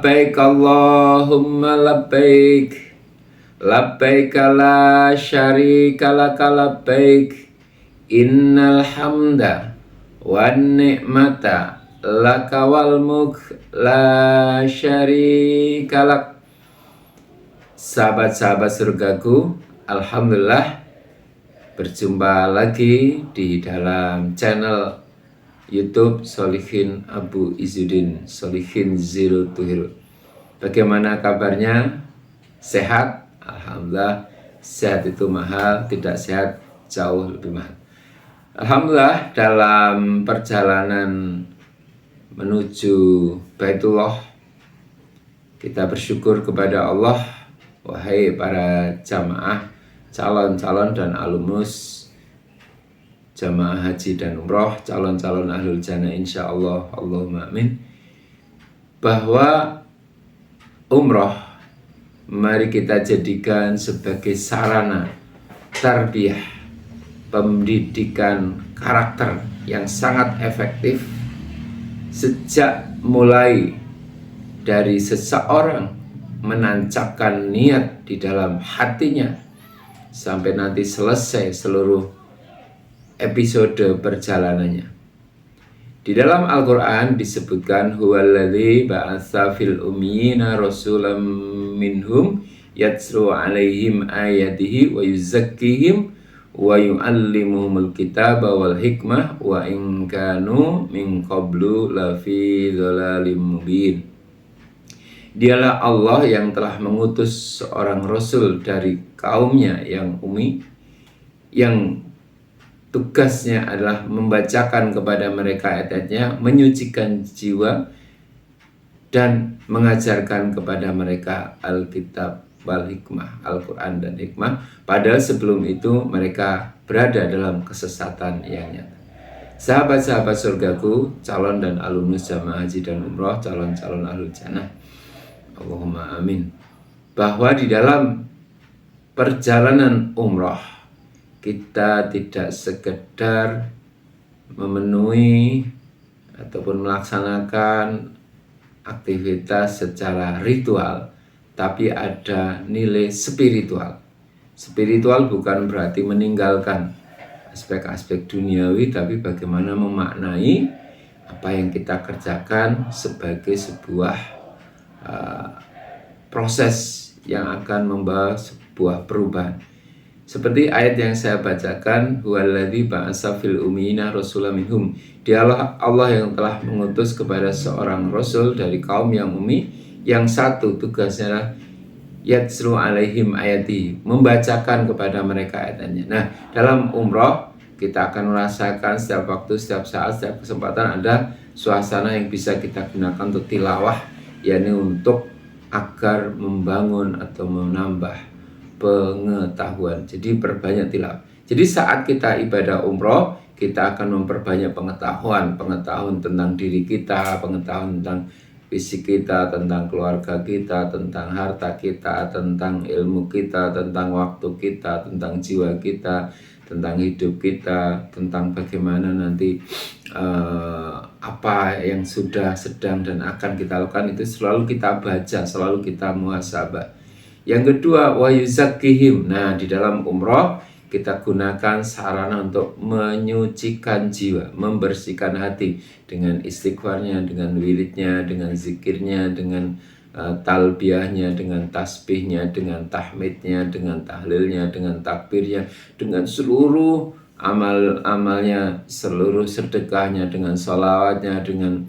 Labbaik Allahumma labbaik, labbaik la syarika laka labbaik, innal hamda wan ni'mata laka wal mulk la syarika lak. Sahabat-sahabat surgaku, alhamdulillah berjumpa lagi di dalam channel YouTube Sholihin Abu Izzuddin, Sholihin Zero to Hero. Bagaimana kabarnya? Sehat? Alhamdulillah. Sehat itu mahal, tidak sehat jauh lebih mahal. Alhamdulillah, dalam perjalanan menuju Baitullah, kita bersyukur kepada Allah. Wahai para jamaah, calon-calon dan alumnus jamaah haji dan umroh, calon-calon ahlul jannah insyaallah, Allahumma amin, bahwa umroh mari kita jadikan sebagai sarana tarbiyah, pendidikan karakter yang sangat efektif sejak mulai dari seseorang menancapkan niat di dalam hatinya sampai nanti selesai seluruh episode perjalanannya. Di dalam Al-Quran disebutkan huwallazi ba'atsa fil ummiyina rasulam minhum yatslu alaihim ayatihi wa yuzakkihim wa yu'allimuhumul kitaba wal hikmah wa in kanu min qablu lafi dhalalim mubin. Dialah Allah yang telah mengutus seorang rasul dari kaumnya yang ummi, yang tugasnya adalah membacakan kepada mereka ayat-ayatnya, menyucikan jiwa, dan mengajarkan kepada mereka Alkitab wal hikmah, Al-Quran dan hikmah. Padahal sebelum itu mereka berada dalam kesesatan yang nyata. Sahabat-sahabat surgaku, calon dan alumnus jamaah haji dan umroh, calon-calon ahlul jannah, Allahumma amin, bahwa di dalam perjalanan umroh kita tidak sekedar memenuhi ataupun melaksanakan aktivitas secara ritual, tapi ada nilai spiritual. Spiritual bukan berarti meninggalkan aspek-aspek duniawi, tapi bagaimana memaknai apa yang kita kerjakan sebagai sebuah proses yang akan membawa sebuah perubahan. Seperti ayat yang saya bacakan, huwallazi ba'atsa fil ummiyina rasulam minhum. Dialah Allah yang telah mengutus kepada seorang rasul dari kaum yang ummi, yang satu tugasnya adalah yatslu alaihim ayati, membacakan kepada mereka ayatnya. Nah, dalam umroh kita akan merasakan setiap waktu, setiap saat, setiap kesempatan ada suasana yang bisa kita gunakan untuk tilawah, yakni untuk agar membangun atau menambah pengetahuan. Jadi perbanyak tilawah. Jadi saat kita ibadah umroh, kita akan memperbanyak pengetahuan tentang diri kita, pengetahuan tentang fisik kita, tentang keluarga kita, tentang harta kita, tentang ilmu kita, tentang waktu kita, tentang jiwa kita, tentang hidup kita, tentang bagaimana nanti apa yang sudah, sedang, dan akan kita lakukan itu selalu kita baca, selalu kita muhasabah. Yang kedua, wa yuzakkihim. Nah, di dalam umroh kita gunakan sarana untuk menyucikan jiwa, membersihkan hati dengan istighfarnya, dengan wiridnya, dengan zikirnya, dengan talbiyahnya, dengan tasbihnya, dengan tahmidnya, dengan tahlilnya, dengan takbirnya, dengan seluruh amal-amalnya, seluruh sedekahnya, dengan sholawatnya, dengan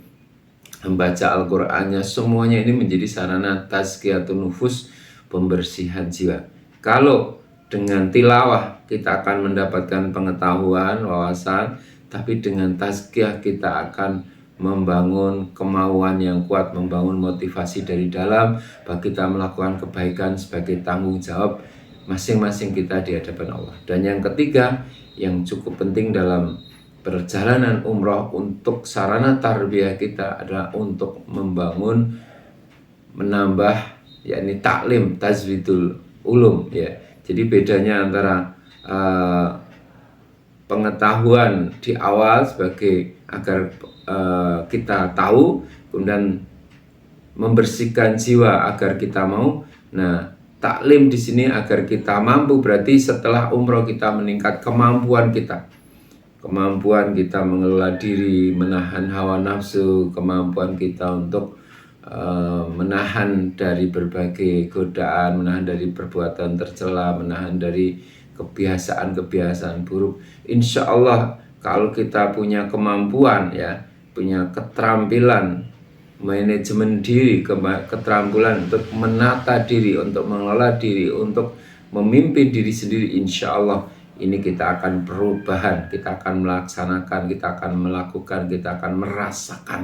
membaca Al-Qur'annya. Semuanya ini menjadi sarana tazkiyatun nufus, pembersihan jiwa. Kalau dengan tilawah kita akan mendapatkan pengetahuan, wawasan, tapi dengan tazkiyah kita akan membangun kemauan yang kuat, membangun motivasi dari dalam bagi kita melakukan kebaikan sebagai tanggung jawab masing-masing kita di hadapan Allah. Dan yang ketiga, yang cukup penting dalam perjalanan umroh untuk sarana tarbiyah kita adalah untuk membangun, menambah, yakni taklim, tazwidul ulum, ya. Jadi bedanya antara pengetahuan di awal sebagai agar kita tahu, kemudian membersihkan jiwa agar kita mau. Nah, taklim di sini agar kita mampu, berarti setelah umroh kita meningkat kemampuan kita mengelola diri, menahan hawa nafsu, kemampuan kita untuk menahan dari berbagai godaan, menahan dari perbuatan tercela, menahan dari kebiasaan-kebiasaan buruk. Insya Allah kalau kita punya kemampuan, ya, punya keterampilan manajemen diri, keterampilan untuk menata diri, untuk mengelola diri, untuk memimpin diri sendiri, insya Allah ini kita akan perubahan, kita akan melaksanakan, kita akan melakukan, kita akan merasakan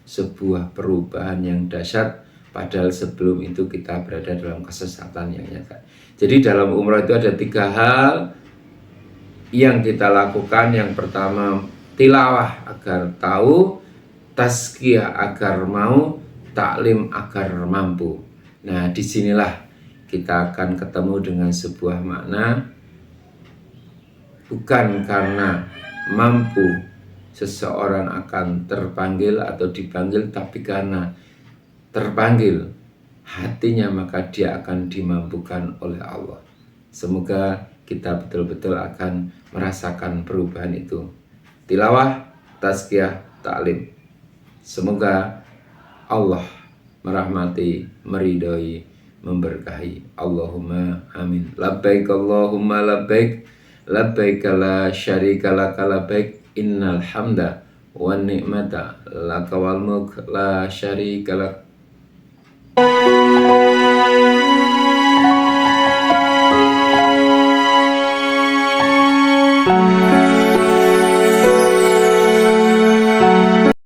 sebuah perubahan yang dahsyat. Padahal sebelum itu kita berada dalam kesesatan yang nyata. Jadi dalam umrah itu ada 3 hal yang kita lakukan. Yang pertama tilawah agar tahu, tazkiyah agar mau, taklim agar mampu. Nah, disinilah kita akan ketemu dengan sebuah makna, bukan karena mampu seseorang akan terpanggil atau dipanggil, tapi karena terpanggil hatinya maka dia akan dimampukan oleh Allah. Semoga kita betul-betul akan merasakan perubahan itu. Tilawah, tazkiyah, taklim. Semoga Allah merahmati, meridhoi, memberkahi. Allahumma amin. Labbaik Allahumma labbaik, labbaik la syarika laka labbaik, innal hamda wan ni'mata laka wal mulk la syarika lak.